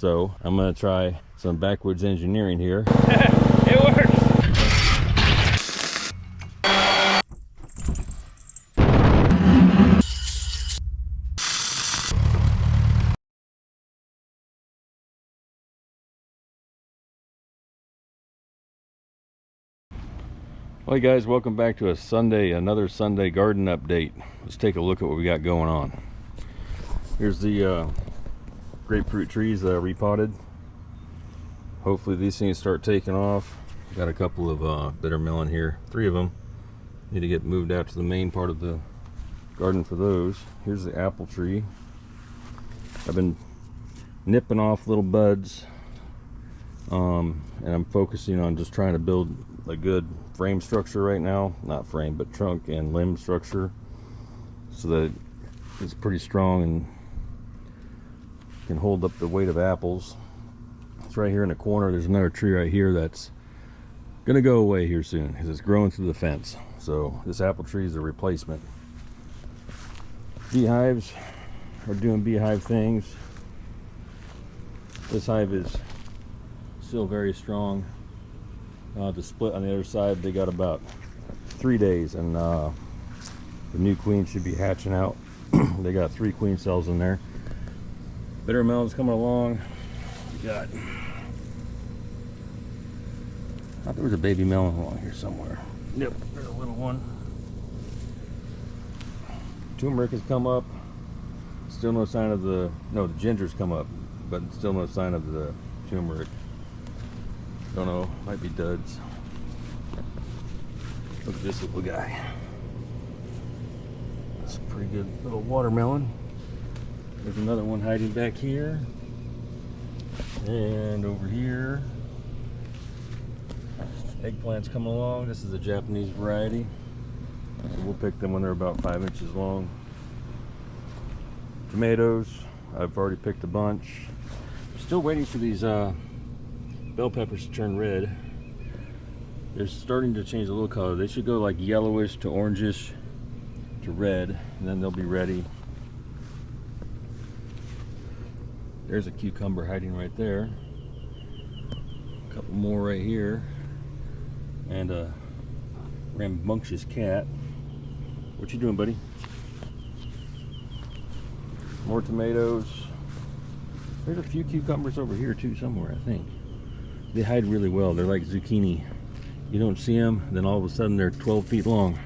So I'm gonna try some backwoods engineering here. It works. Well, hey guys, welcome back to another Sunday garden update. Let's take a look at what we got going on. Here's the grapefruit trees that I repotted. Hopefully these things start taking off. Got a couple of bitter melon here, 3 of them. Need to get moved out to the main part of the garden for those. Here's the apple tree. I've been nipping off little buds, and I'm focusing on just trying to build a good frame structure right now. Not frame, but trunk and limb structure, so that it's pretty strong and can hold up the weight of apples. It's right here in the corner. There's another tree right here that's gonna go away here soon because it's growing through the fence. So this apple tree is a replacement. Beehives are doing beehive things. This hive is still very strong. The split on the other side, they got about 3 days, and the new queen should be hatching out. They got 3 queen cells in there. Bitter melon's coming along. We got, I thought there was a baby melon along here somewhere. Yep, there's a little one. Turmeric has come up. Still no sign of the ginger's come up, but still no sign of the turmeric. Don't know, might be duds. Look at this little guy. That's a pretty good little watermelon. There's another one hiding back here. And over here. Eggplants coming along. This is a Japanese variety. So we'll pick them when they're about 5 inches long. Tomatoes, I've already picked a bunch. Still waiting for these bell peppers to turn red. They're starting to change a little color. They should go like yellowish to orangish to red, and then they'll be ready. There's a cucumber hiding right there. A couple more right here. And a rambunctious cat. What you doing, buddy? More tomatoes. There's a few cucumbers over here too somewhere, I think. They hide really well. They're like zucchini. You don't see them, then all of a sudden they're 12 feet long.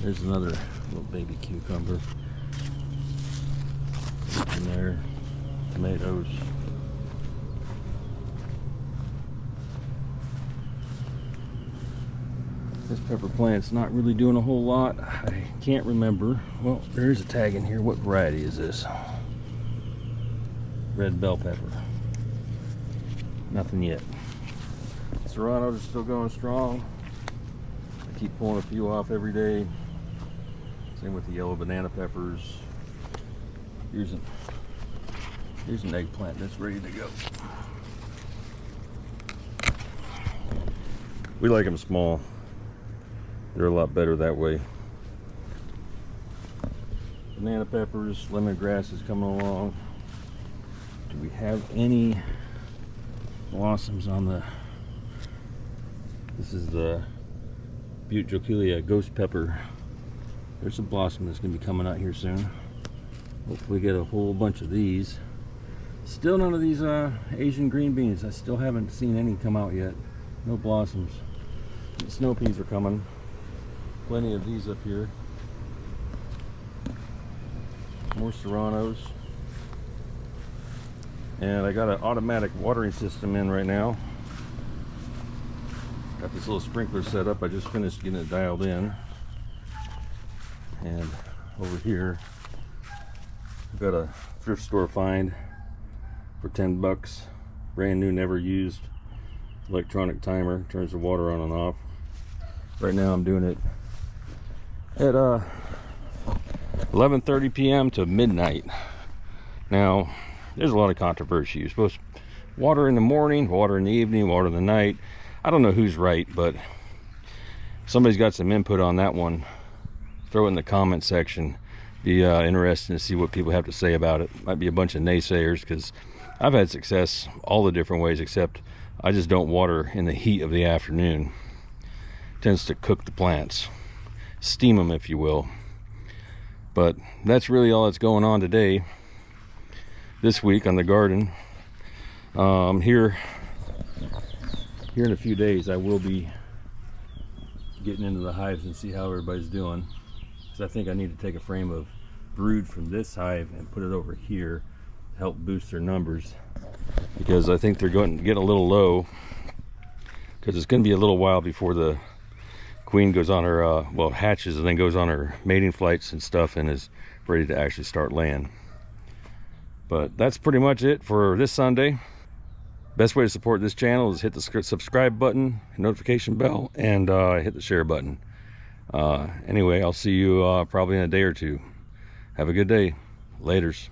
There's another little baby cucumber. In there. Tomatoes. This pepper plant's not really doing a whole lot. I can't remember. Well, there's a tag in here. What variety is this? Red bell pepper. Nothing yet. Serranos are still going strong. I keep pulling a few off every day. Same with the yellow banana peppers. Here's an eggplant that's ready to go. We like them small. They're a lot better that way. Banana peppers, lemongrass is coming along. Do we have any blossoms on the... This is the Butte Jokelia ghost pepper. There's a blossom that's going to be coming out here soon. Hopefully get a whole bunch of these. Still none of these Asian green beans. I still haven't seen any come out yet. No blossoms. The snow peas are coming. Plenty of these up here. More serranos. And I got an automatic watering system in right now. Got this little sprinkler set up. I just finished getting it dialed in. And over here, I've got a thrift store find for 10 bucks. Brand new, never used electronic timer. Turns the water on and off. Right now I'm doing it at 11:30 p.m. to midnight. Now, there's a lot of controversy. You're supposed to water in the morning, water in the evening, water in the night. I don't know who's right, but somebody's got some input on that one. Throw it in the comment section. Be interesting to see what people have to say about it. Might be a bunch of naysayers, because I've had success all the different ways, except I just don't water in the heat of the afternoon. It tends to cook the plants, steam them if you will. But that's really all that's going on today, this week on the garden. Here in a few days I will be getting into the hives and see how everybody's doing, because I think I need to take a frame of brood from this hive and put it over here to help boost their numbers, because I think they're going to get a little low, because it's going to be a little while before the queen goes on her well, hatches and then goes on her mating flights and stuff and is ready to actually start laying. But that's pretty much it for this Sunday. Best way to support this channel is hit the subscribe button, notification bell, and hit the share button. Anyway, I'll see you probably in a day or two. Have a good day. Laters.